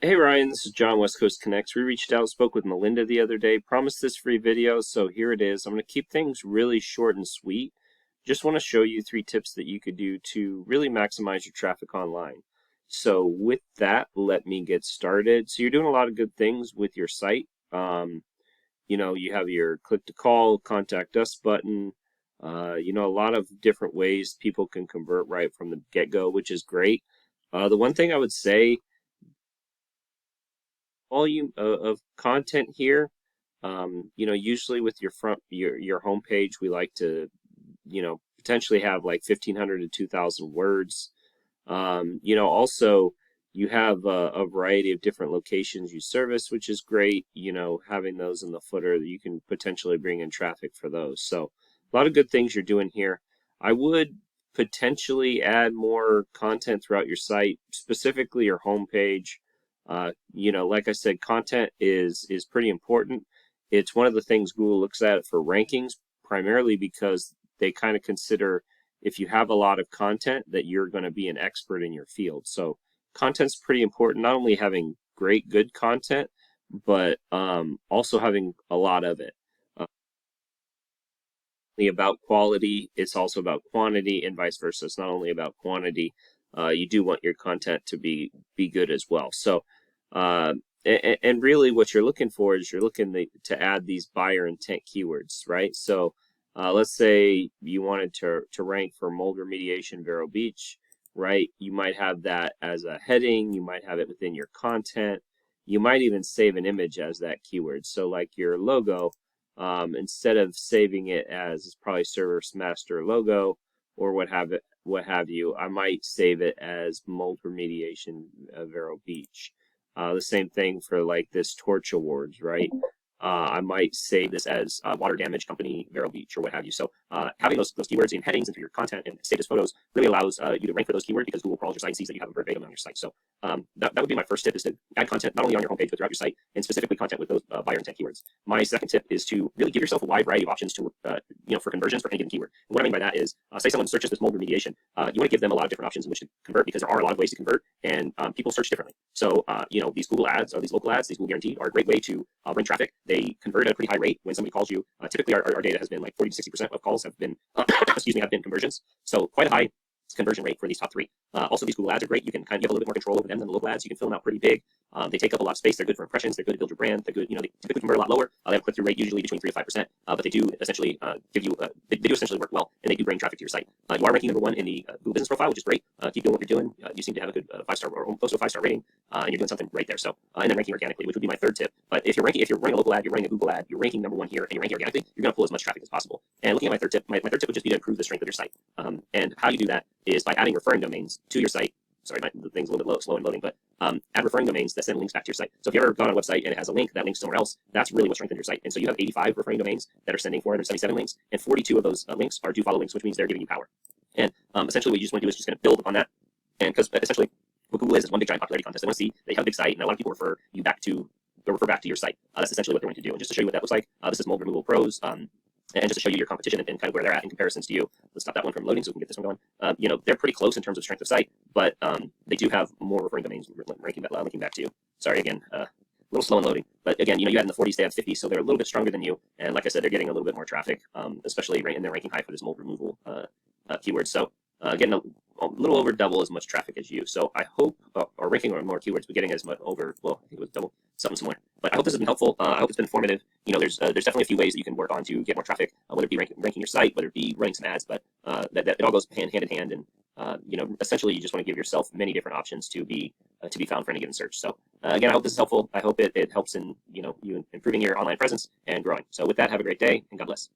Hey Ryan, this is John, West Coast Connects. We reached out, spoke with Melinda the other day, promised this free video, so here it is. I'm going to keep things really short and sweet. Just want to show you 3 tips that you could do to really maximize your traffic online. So with that, let me get started. So you're doing a lot of good things with your site. You have your click to call, contact us button, a lot of different ways people can convert right from the get-go, which is great. The one thing I would say, volume of content here. Usually with your home page, we like to, potentially have like 1,500 to 2,000 words. Also you have a variety of different locations you service, which is great. Having those in the footer, you can potentially bring in traffic for those. So a lot of good things you're doing here. I would potentially add more content throughout your site, specifically your home page. Like I said, content is pretty important. It's one of the things Google looks at for rankings, primarily because they kind of consider if you have a lot of content that you're going to be an expert in your field. So content's pretty important, not only having great, good content, but also having a lot of it. About quality, it's also about quantity, and vice versa. It's not only about quantity. You do want your content to be good as well. So and really what you're looking for is you're looking to add these buyer intent keywords, right? So let's say you wanted to rank for mold remediation Vero Beach, right? You might have that as a heading. You might have it within your content. You might even save an image as that keyword. So like your logo, instead of saving it as probably ServiceMaster logo or what have you, I might save it as mold remediation Vero Beach. The same thing for like this torch awards, right? I might save this as water damage company Vero Beach or what have you. So having those keywords in headings into your content and save as photos really allows you to rank for those keywords because Google crawls your site and sees that you have them verbatim on your site. So that would be my first tip, is to add content not only on your homepage but throughout your site, and specifically content with those buyer intent keywords. My second tip is to really give yourself a wide variety of options to for conversions for any given keyword. And what I mean by that is, say someone searches this mold remediation, you want to give them a lot of different options in which to convert, because there are a lot of ways to convert, and people search differently. So these Google ads or these local ads, these Google guaranteed, are a great way to bring traffic. They convert at a pretty high rate when somebody calls you. Typically, our data has been like 40 to 60% of calls have been have been conversions. So quite a high conversion rate for these top 3. Also, these Google ads are great. You can kind of get a little bit more control over them than the local ads. You can fill them out pretty big. They take up a lot of space. They're good for impressions. They're good to build your brand. They're good. They typically convert a lot lower. They have a click-through rate usually between 3 to 5%. But they do essentially give you they do essentially work well, and they do bring traffic to your site. You are ranking #1 in the Google Business Profile, which is great. Keep doing what you're doing. You seem to have a good 5-star or close to a 5-star rating, and you're doing something right there. So and then ranking organically, which would be my third tip. But if you're running a local ad, you're running a Google ad, you're ranking #1 here, and you're ranking organically, you're going to pull as much traffic as possible. And looking at my third tip, my third tip would just be to improve the strength of your site. And how you do that is by adding referring domains to your site. Sorry, the thing's a little bit slow in loading, but add referring domains that send links back to your site. So if you've ever gone on a website and it has a link that links somewhere else, that's really what strengthens your site. And so you have 85 referring domains that are sending 477 links, and 42 of those links are do follow links, which means they're giving you power. And essentially what you just want to do is just kind of build upon that. And because essentially what Google is one big giant popularity contest. They want to see they have a big site, and a lot of people refer back to your site. That's essentially what they're going to do. And just to show you what that looks like, this is Mold Removal Pros. And just to show you your competition and kind of where they're at in comparisons to you. Let's stop that one from loading so we can get this one going. They're pretty close in terms of strength of site, but they do have more referring domains linking back to you. Sorry, again, a little slow in loading. But again, you had in the 40s, they have 50, so they're a little bit stronger than you. And like I said, they're getting a little bit more traffic, especially in their ranking high for this mold removal keyword. So getting a little over double as much traffic as you. So I hope, or ranking on more keywords, but getting as much over, well, I think it was double, something similar. But I hope this has been helpful. I hope it's been informative. There's definitely a few ways that you can work on to get more traffic, whether it be ranking your site, whether it be running some ads, but that it all goes hand in hand. And essentially, you just want to give yourself many different options to be found for any given search. So again, I hope this is helpful. I hope it helps in you improving your online presence and growing. So with that, have a great day, and God bless.